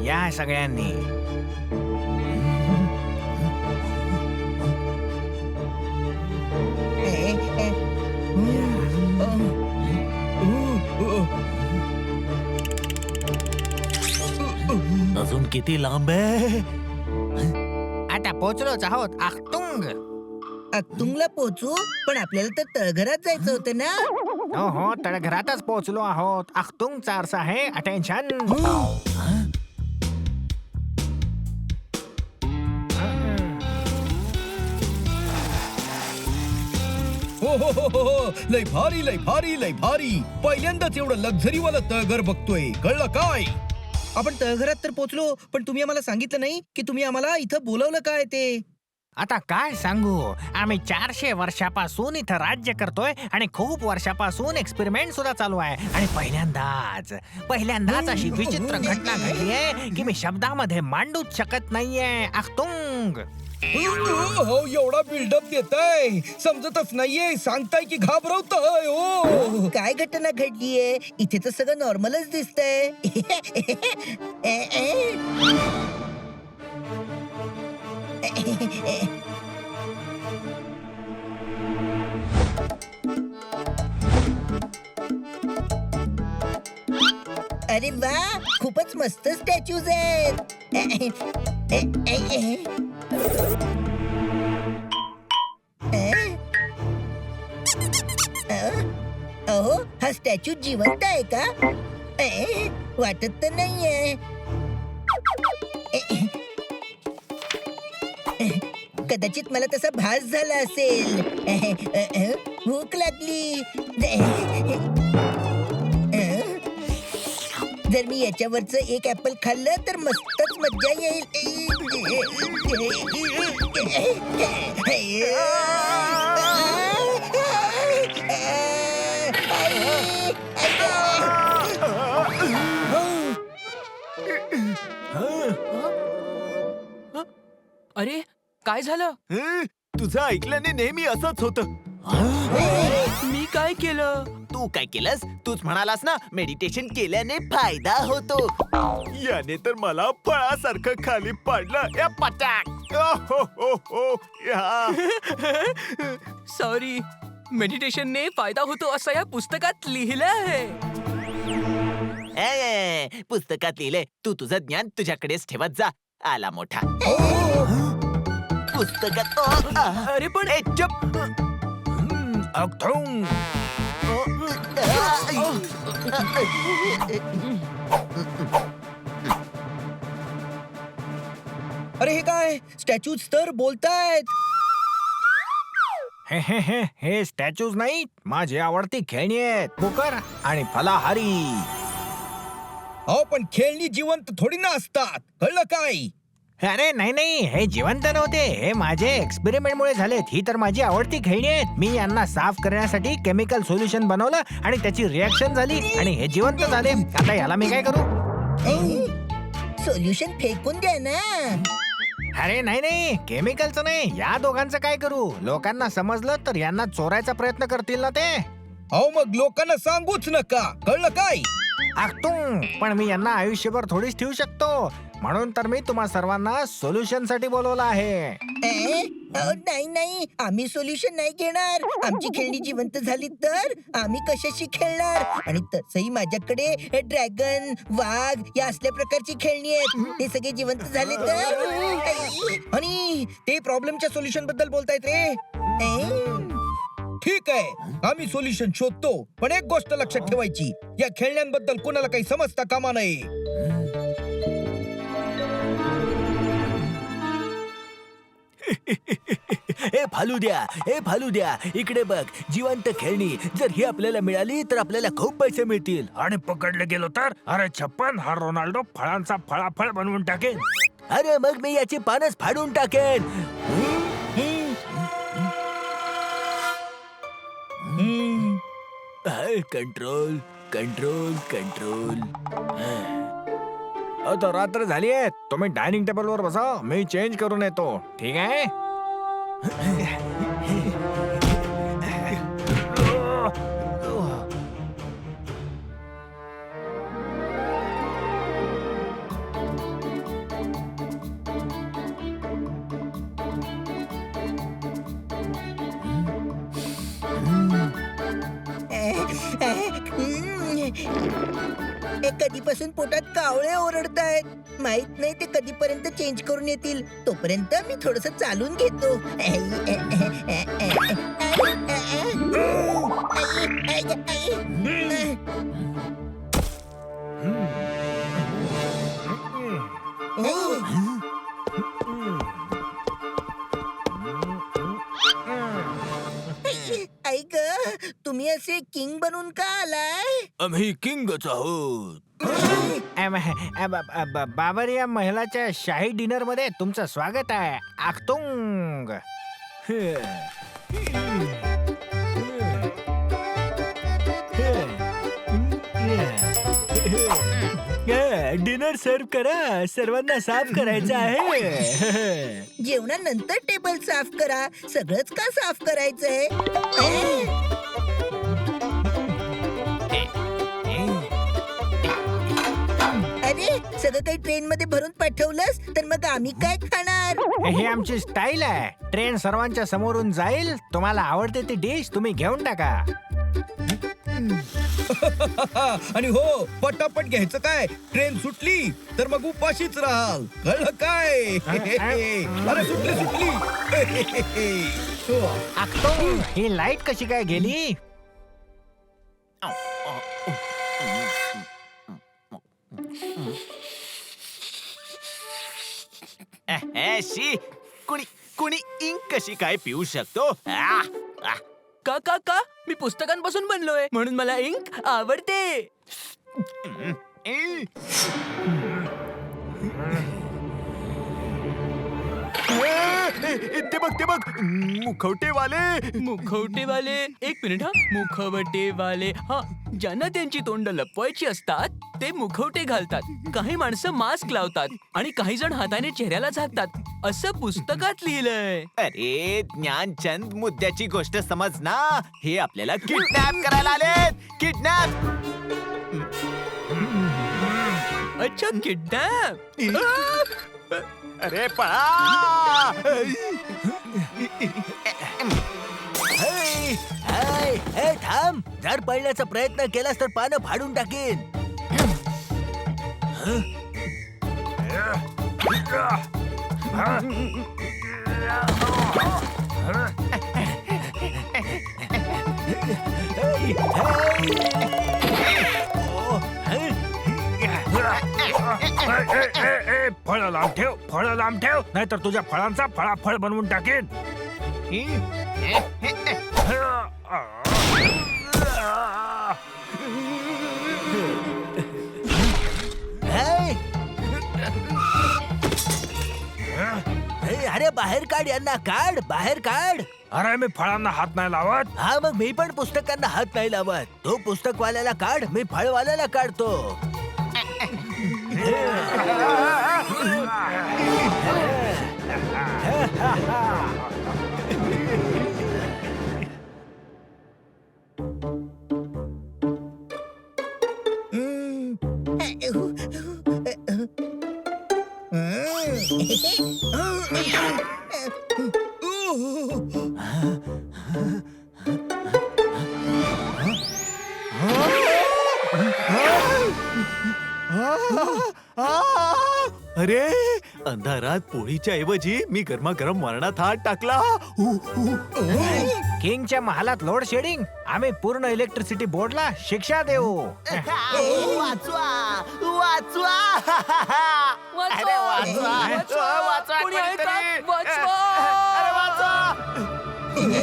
या सगळ्यांनी. अजून किती लांब आहे? आता पोहोचलोच आहोत. आखतुंग. अक्तुंगला पोहोचू, पण आपल्याला तर तळघरात जायचं होतं ना. हो हो, तळघरातच पोहोचलो आहोत. आखतुंगचा अर्थ आहे अटेन्शन. हो हो हो हो हो, लय भारी लय भारी लय भारी. पहिल्यांदाच एवढं लक्झरी वाला तळघर बघतोय, कळलं काय? आपण तळघरात तर पोहोचलो, पण तुम्ही आम्हाला सांगितलं नाही की तुम्ही आम्हाला इथं बोलवलं काय ते. आता काय सांगू, आम्ही 400 वर्षापासून इथं राज्य करतोय आणि खूप वर्षापासून एक्सपेरिमेंट सुद्धा चालू आहे. आणि पहिल्यांदाच अशी विचित्र घटना घडली आहे की मी शब्दामध्ये मांडूच शकत नाहीये. आखतुंग. हो, एवढा बिल्डअप देताय, समजतच नाहीये. सांगताय की घाबरवताय. हो, काय घटना घडलीये? इथे तर सगळं नॉर्मलच दिसतंय. अरे वा, खूपच मस्त स्टॅच्यूज आहेत. अहो, हा स्टॅच्यू जिवंत आहे का? वाटत तर नाहीये. कदाचित मला तसा भास झाला असेल. भूक लागली. जर मी याच्यावरचं एक ऍपल खाल्लं तर मस्तच मज्जा येईल. अरे काय झालं? तुझं ऐकल्याने नेहमी असंच होतं. मी काय केलं? तू काय केलंस? तूच म्हणालास ना, मेडिटेशन केल्याने फायदा होतो. याने तर मला फळासारखं खाली पाडलं. या पटाक. हो हो हो. सॉरी, मेडिटेशनने फायदा होतो असं या पुस्तकात लिहिलं आहे. पुस्तकात लिहिले. तू तुझं ज्ञान तुझ्याकडेच ठेवत जा. आला मोठा. पुस्तकात. अरे पण चुप. आखतुंग. अरे हे काय? स्टॅच्यूज तर बोलतायत. हे स्टॅच्यूज नाही, माझी आवडती खेळणी आहेत. कुकर आणि फलाहारी. हो, पण खेळणी जिवंत थोडी ना असतात, कळलं काय? अरे नाही, हे जिवंत नव्हते. हे माझे एक्सपेरिमेंट मुळे झालेत. ही तर माझी आवडती खेळणी आहेत. मी यांना साफ करण्यासाठी केमिकल सोल्युशन बनवलं आणि त्याची रिॲक्शन झाली आणि हे जिवंत झाले. आता याला मी काय करू? सोल्युशन फेकून द्या ना. अरे नाही, केमिकलचं नाही. या दोघांचं काय करू? लोकांना समजलं तर यांना चोरायचा प्रयत्न करतील ना ते. हो, मग लोकांना सांगूच नका, कळलं काय? आखतुंग. पण मी यांना आयुष्यभर थोडीच ठेवू शकतो. म्हणून तर मी तुम्हा सर्वांना सोल्युशन साठी बोलवलं आहे. नाही, आम्ही सोल्युशन नाही घेणार. आमची खेळणी जिवंत झाली तर आम्ही कशाशी खेळणार? आणि तसही माझ्याकडे ड्रॅगन, वाघ या असल्या प्रकारची खेळणी आहेत. ते सगळे जिवंत झाले तर. आणि ते प्रॉब्लेमच्या सोल्युशन बद्दल बोलतायत रे. ठीक आहे, आम्ही सोल्युशन शोधतो. पण एक गोष्ट लक्षात ठेवायची, या खेळण्यांबद्दल कोणाला काही समजता कामा नये. ए फालुद्या, इकडे बघ. जिवंत खेळणी. जर ही आपल्याला मिळाली तर आपल्याला खूप पैसे मिळतील. आणि पकडले गेलो तर अरे 56 हा रोनाल्डो फळांचा फळाफळ बनवून टाकेल. अरे मग मी याची पानच फाडून टाकेन. Control control control. आता रात्र झाली आहे. तुम्ही डायनिंग टेबल वर बसा, मी चेंज करून येतो. ठीक आहे. हे कधीपासून पोटात कावळे ओरडतायत. माहित नाही ते कधीपर्यंत चेंज करून येतील. तोपर्यंत मी थोडस चालून घेतो. ऐक, तुम्ही असे किंग बनून का आलाय? आम्ही किंगच आहोत. बाबर या महिलाच्या शाही डिनर मध्ये तुमचं स्वागत आहे. आखतुंग. डिनर सर्व करा. सर्वांना साफ करायचं आहे. जेवणानंतर टेबल साफ करा. सगळंच का साफ करायचंय? अरे, सगळं काही ट्रेन मध्ये भरून पाठवलंस तर मग आम्ही काय खाणार? ही आमची स्टाईल आहे. ट्रेन सर्वांच्या समोरून जाईल. तुम्हाला आवडते ती डिश तुम्ही घेऊन टाका. आणि हो, पटापट घ्यायचं काय, ट्रेन सुटली तर मग उपाशीच राहाल. कळलं काय? अरे सुटली सुटली. आखतुंग, ही लाईट कशी काय गेली? शी, कुणी कुणी इंक कशी काय पिऊ शकतो? का का का मी पुस्तकांपासून बनलोय म्हणून मला इंक आवडते. ते बघ मुखवटेवाले. मुखवटेवाले. एक मिनिट हा. मुखवटेवाले. हा, ज्यांना त्यांची तोंड लपवायची असतात ते मुखवटे घालतात. काही माणसं मास्क लावतात आणि काही जण हाताने चेहऱ्याला झाकतात. असं पुस्तकात लिहिलंय. अरे ज्ञानचंद, मुद्द्याची गोष्ट समज ना. हे आपल्याला किडनॅप करायला आलेत. किडनॅप. अच्छा, किडनॅप. अरे पळा. थांब. जर पळण्याचा प्रयत्न केलास तर पानं फाडून टाकेन. फळ लांब ठेव. फळ लांब ठेव, नाहीतर तुझ्या फळांचा फळाफळ बनवून टाकेन. अरे बाहेर काढ यांना. काढ, बाहेर काढ. अरे मी फळांना हात नाही लावत. हा, मग मी पण पुस्तकांना हात नाही लावत. तो पुस्तकवाल्याला काढ, मी फळवाल्याला काढतो. अरे अंधारात पोळीच्या ऐवजी मी गरमागरम वरणात हात टाकला. किंगच्या महालात लोड शेडिंग. आम्ही पूर्ण इलेक्ट्रिसिटी बोर्डला शिक्षा देऊ. वाचवा वाचवा. अरे वाचवा. वाचवा. वाचवा कोणी आहे का? कोणीतरी. वाचवा.